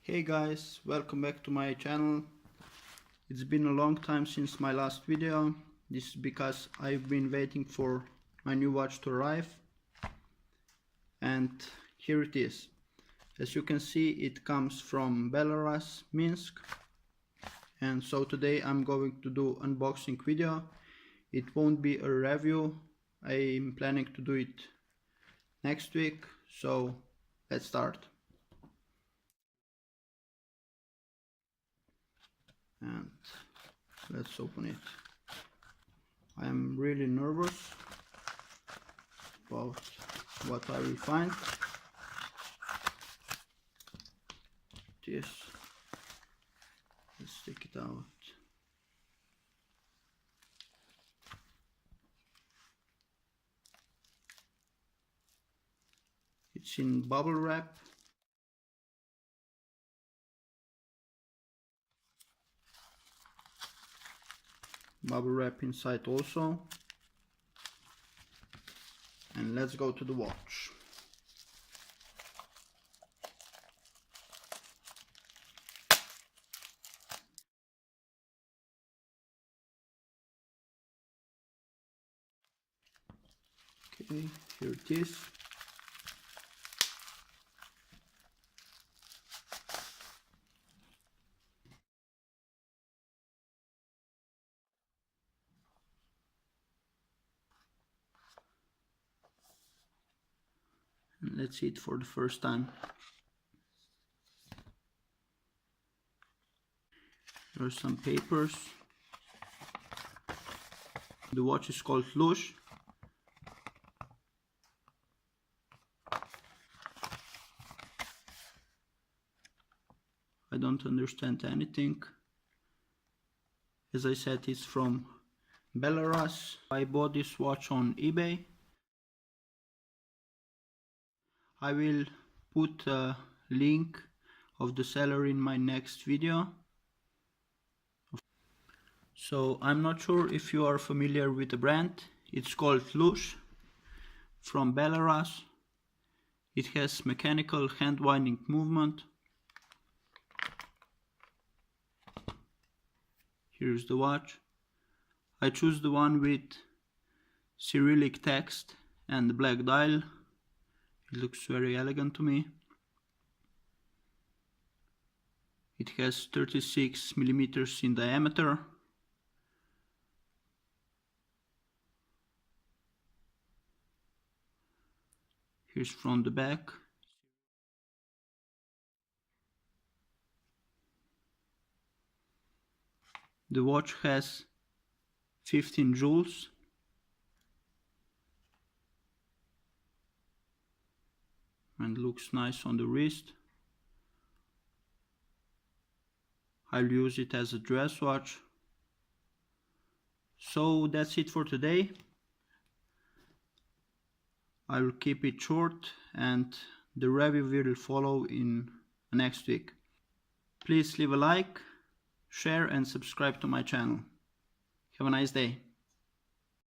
Hey guys, welcome back to my channel. It's been a long time since my last video. This is because I've been waiting for my new watch to arrive. And here it is. As you can see, it comes from Belarus, Minsk. And so today I'm going to do unboxing video. It won't be a review. I'm planning to do it next week. So let's start. And let's open it. I am really nervous about what I will find. This, let's take it out. It's in bubble wrap. Bubble wrap inside also. And let's go to the watch. Okay, here it is. And let's see it for the first time. There are some papers. The watch is called Luch. I don't understand anything. As I said, it's from Belarus. I bought this watch on eBay. I will put a link of the seller in my next video. So I'm not sure if you are familiar with the brand. It's called Luch from Belarus. It has mechanical hand winding movement. Here's the watch. I choose the one with Cyrillic text and the black dial. It looks very elegant to me. It has 36 millimeters in diameter. Here's from the back. The watch has 15 joules. And looks nice on the wrist. I'll use it as a dress watch. So that's it for today. I will keep it short and the review will follow in next week. Please leave a like, share and subscribe to my channel. Have a nice day.